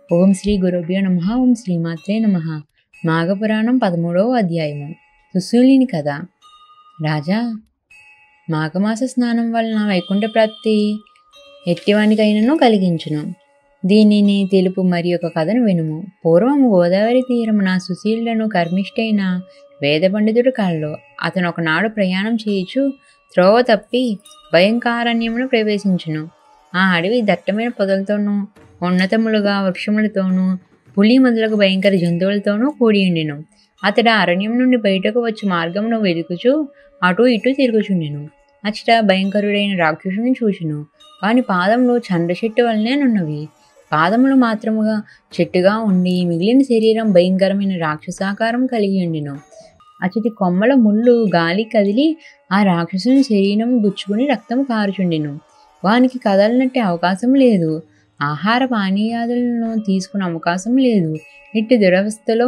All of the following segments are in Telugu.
ఓం శ్రీ గురుభ్యో నమః. ఓం శ్రీమాత్రే నమః. మాఘపురాణం 13వ అధ్యాయము. సుశీలుని కథ. రాజా, మాఘమాస స్నానం వలన వైకుంఠ ప్రాప్తి ఎట్టివానికైనను కలిగించును. దీనిని తెలుపు మరి ఒక కథను వినుము. పూర్వము గోదావరి తీరమున సుశీలులను కర్మిష్టైన వేద పండితుడు కలలో. అతను ఒకనాడు ప్రయాణం చేయుచు త్రోవ తప్పి భయంకరారణ్యమును ప్రవేశించును. ఆ అడవి దట్టమైన పొదలతోనూ ఉన్నతములుగా వృక్షములతోనూ పులి మొదలగు భయంకర జంతువులతోనూ కూడి ఉండెను. అతడు అరణ్యం నుండి బయటకు వచ్చి మార్గమును వెతుకుచూ అటు ఇటు తిరుగుచుండెను. అచ్చట భయంకరుడైన రాక్షసుని చూచెను. వాని పాదములు చండ్ర చెట్టు వలనే నున్నవి. పాదములు మాత్రముగా చెట్టుగా ఉండి మిగిలిన శరీరం భయంకరమైన రాక్షసాకారం కలిగి ఉండెను. అచ్చటి కొమ్మల ముళ్ళు గాలి కదిలి ఆ రాక్షసుని శరీరం గుచ్చుకుని రక్తము కారుచుండెను. వానికి కదలనట్టే అవకాశం లేదు. ఆహార పానీయాదులను తీసుకునే అవకాశం లేదు. ఇట్టి దురావస్థలో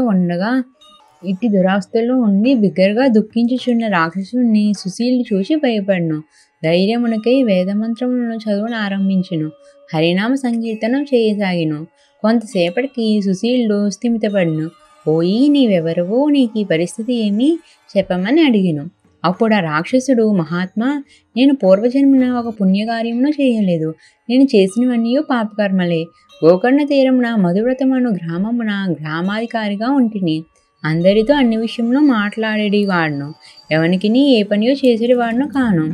ఉండి బిగ్గరగా దుఃఖించుచున్న రాక్షసుని సుశీలుడు చూసి భయపడను. ధైర్యమునకై వేదమంత్రములను చదువును ఆరంభించెను. హరినామ సంకీర్తనం చేయసాగిను. కొంతసేపటికి సుశీలుడు స్థిమితపడను. పోయి నీవెవరవో, నీకు ఈ పరిస్థితి ఏమి చెప్పమని అడిగిను. అప్పుడు ఆ రాక్షసుడు, మహాత్మా, నేను పూర్వజన్మన ఒక పుణ్యకార్యమును చేయలేదు. నేను చేసినవన్నీ పాపకర్మలే. గోకర్ణ తీరమున మధువ్రతమను గ్రామమున గ్రామాధికారిగా ఉంటిని. అందరితో అన్ని విషయంలో మాట్లాడేవాడును. ఎవనికి ఏ పనియో చేసేవాడును కాను.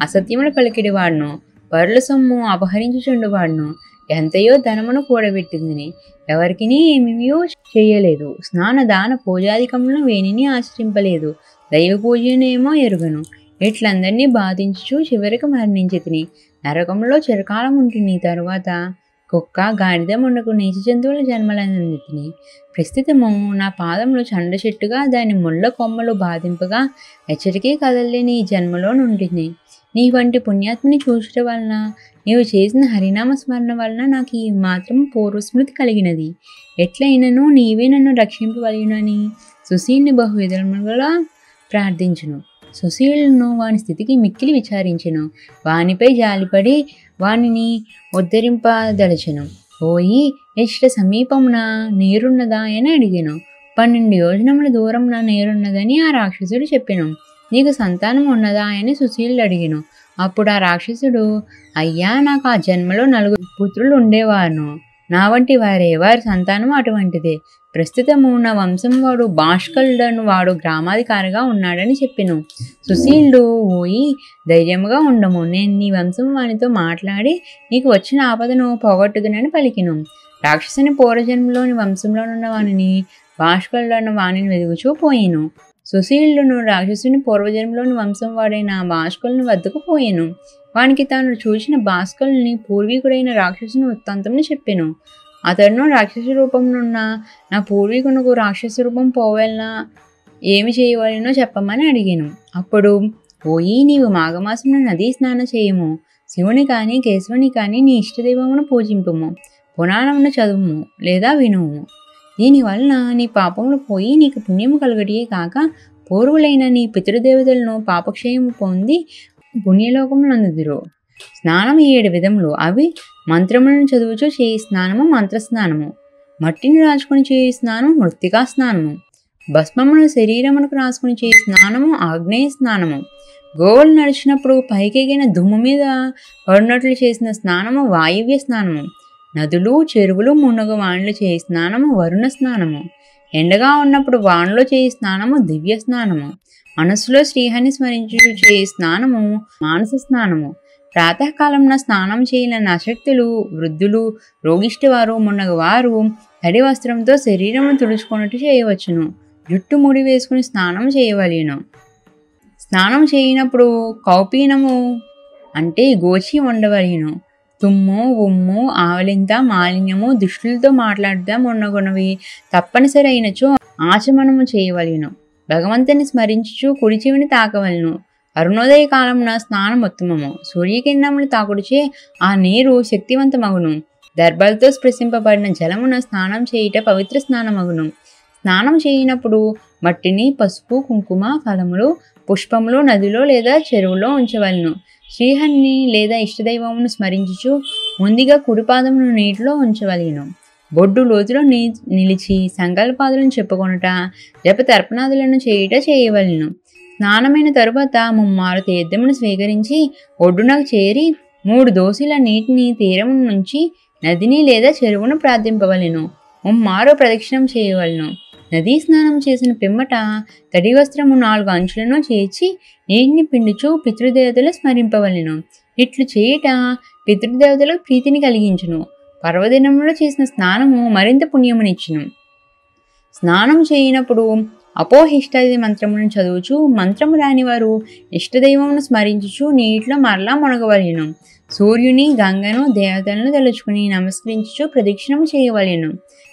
అసత్యములు పలికిడివాడును. పరుల సొమ్ము అపహరించుచుండువాడును. ఎంతయో ధనమును కూడబెట్టింది. ఎవరికి ఏమేమియో చేయలేదు. స్నాన దాన పూజాధికములను వేనిని ఆచరింపలేదు. దైవ పూజనేమో ఎరుగను. ఇట్లందరినీ బాధించుచు చివరికి మరణించితిని. నరకంలో చిరకాలం ఉంటిని. తరువాత కుక్క, గాడిద ముండకు నీచ జంతువుల జన్మలందితిని. ప్రస్తుతము నా పాదములు చండ చెట్టుగా దాని ముళ్ళ కొమ్మలు బాధింపగా ఎచ్చటికీ కదలలేని ఈ జన్మలో నుండిని. నీ వంటి పుణ్యాత్మని చూచడం వలన, నీవు చేసిన హరినామ స్మరణ వలన నాకు ఈ మాత్రం పూర్వస్మృతి కలిగినది. ఎట్లయినను నీవే నన్ను రక్షింపవలెనని సుశీలుని బహువిధములుగా ప్రార్థించును. సుశీలును వాని స్థితికి మిక్కిలి విచారించెను. వానిపై జాలిపడి వానిని ఉద్ధరింపదలచెను. పోయి ఇష్ట సమీపమున నీరున్నదా అని అడిగాను. 12 యోజనముల దూరమున నీరున్నదని ఆ రాక్షసుడు చెప్పెను. నీకు సంతానం ఉన్నదా అని సుశీలుడు అడిగాను. అప్పుడు ఆ రాక్షసుడు, అయ్యా, నాకు ఆ జన్మలో 4 పుత్రులు ఉండేవారు. నా వంటి వారి సంతానం అటువంటిదే. ప్రస్తుతము నా వంశం వాడు భాష్కలుడను వాడు గ్రామాధికారిగా ఉన్నాడని చెప్పెను. సుశీలుడు, ఓయి, ధైర్యముగా ఉండము. నేను నీ వంశం వానితో మాట్లాడి నీకు వచ్చిన ఆపదను పోగొట్టుదునని పలికిను. రాక్షసుని పూర్వజన్మలోని వంశంలోనున్న వానిని భాష్కలుడను వానిని వెదుగుచూ పోయిను. సుశీలుడును రాక్షసుని పూర్వజన్మలోని వంశం వాడైన భాస్కరుని వద్దకు పోయాను. వానికి తాను చూసిన భాస్కరుని పూర్వీకుడైన రాక్షసుని వృత్తాంతమును చెప్పెను. అతడును రాక్షస రూపంనున్న నా పూర్వీకునకు రాక్షస రూపం పోవలనా, ఏమి చేయవలనో చెప్పమని అడిగాను. అప్పుడు, పోయి నీవు మాఘమాసమున నదీ స్నానం చేయము. శివుని కానీ కేశవుని కానీ నీ ఇష్టదైవమును పూజింపుము. పురాణమును చదువుము లేదా వినుము. దీనివలన నీ పాపములు పోయి నీకు పుణ్యము కలుగటియే కాక పూర్వులైన నీ పితృదేవతలను పాపక్షయము పొంది పుణ్యలోకమునందుదురు. స్నానం 7 విధములు. అవి: మంత్రములను చదువుచూ చేయి స్నానము మంత్రస్నానము, మట్టిని రాసుకుని చేయి స్నానము మృత్తికా స్నానము, భస్మమును శరీరమునకు రాసుకుని చేయి స్నానము ఆగ్నేయ స్నానము, గోవులు నడిచినప్పుడు పైకెగిన దుమ్ము మీద పడినట్లు చేసిన స్నానము వాయువ్య స్నానము, నదులు చెరువులు మునగ వానలు చేయి స్నానము వరుణ స్నానము, ఎండగా ఉన్నప్పుడు వానలో చేయి స్నానము దివ్య స్నానము, మనస్సులో శ్రీహరిని స్మరించు చేయి స్నానము మానస స్నానము, ప్రాతకాలంలో స్నానం చేయలేని అశక్తులు, వృద్ధులు, రోగిష్టివారు మున్నగవారు తడి వస్త్రంతో శరీరము తుడుచుకున్నట్టు చేయవచ్చును. జుట్టు ముడి వేసుకుని స్నానం చేయవలెను. స్నానం చేయనప్పుడు కౌపీనము అంటే గోచి ఉండవలెను. తుమ్ము, ఉమ్ము, ఆవలింత, మాలిన్యము, దుష్టులతో మాట్లాడటం ఉన్నగునవి తప్పనిసరి అయినచో ఆచమనము చేయవలెను. భగవంతుని స్మరించుచు కుడి చెవిని తాకవలను. అరుణోదయ కాలమున స్నానం ఉత్తమము. సూర్యకిరణములు తాకుడిచే ఆ నీరు శక్తివంతమగును. దర్భలతో స్పృశింపబడిన జలమున స్నానం చేయుట పవిత్ర స్నానమగును. స్నానం చేయనప్పుడు మట్టిని పసుపు, కుంకుమ, ఫలములు, పుష్పములు నదిలో లేదా చెరువులో ఉంచవలను. శ్రీహరిని లేదా ఇష్టదైవమును స్మరించుచు ముందుగా కుడిపాదమును నీటిలో ఉంచవలెను. బొడ్డు లోతులో నిలిచి సంకల్పాదులను చెప్పుకొనుట, జప తర్పణాదులను చేయుట చేయవలెను. స్నానమైన తరువాత ముమ్మారు తీర్థమును స్వీకరించి ఒడ్డునకు చేరి 3 దోసిల నీటిని తీరము నుంచి నదిని లేదా చెరువును ప్రార్థింపవలెను. ముమ్మారు ప్రదక్షిణం చేయవలెను. నదీ స్నానం చేసిన పిమ్మట తడి వస్త్రము 4 అంచులను చేర్చి నీటిని పిండుచు పితృదేవతలు స్మరింపవలెను. ఇట్లు చేయుట పితృదేవతలకు ప్రీతిని కలిగించును. పర్వదినంలో చేసిన స్నానము మరింత పుణ్యమునిచ్చును. స్నానం చేయనప్పుడు అపోహిష్టాది మంత్రములను చదువుచు, మంత్రము రాని వారు ఇష్టదైవమును స్మరించుచు నీటిలో మరలా మునగవలెను. సూర్యుని, గంగను, దేవతలను తలుచుకుని నమస్కరించుచు ప్రదక్షిణము చేయవలెను.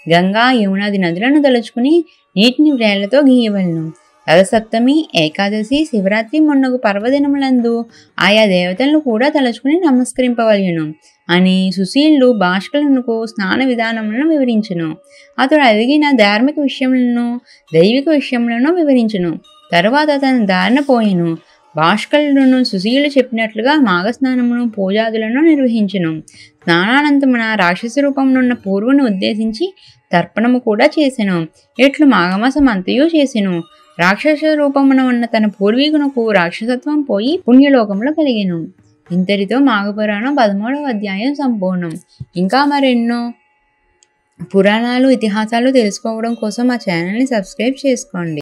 గంగా, యమునాది నదులను తలుచుకుని నీటిని వ్రేళ్లతో గీయవలెను. రథసప్తమి, ఏకాదశి, శివరాత్రి మొన్నగు పర్వదినములందు ఆయా దేవతలను కూడా తలుచుకుని నమస్కరింపవలెను అని సుశీలుడు భాష్కరునకు స్నాన విధానములను వివరించును. అతడు అడిగిన ధార్మిక విషయములను దైవిక విషయములను వివరించును. తరువాత తన దారిన పోయెను. భాష్కరుడును సుశీలుడు చెప్పినట్లుగా మాఘస్నానమును పూజాదులను నిర్వహించును. స్నానానంతమున రాక్షస రూపమునున్న పూర్వుని ఉద్దేశించి తర్పణము కూడా చేసెను. ఇట్లు మాఘమాసం అంతయు చేసెను. రాక్షస రూపమున ఉన్న తన పూర్వీకునకు రాక్షసత్వం పోయి పుణ్యలోకంలో కలిగెను. ఇంతటితో మాఘపురాణం 13వ అధ్యాయం సంపూర్ణం. ఇంకా మరెన్నో పురాణాలు, ఇతిహాసాలు తెలుసుకోవడం కోసం మా ఛానల్ని సబ్స్క్రైబ్ చేసుకోండి.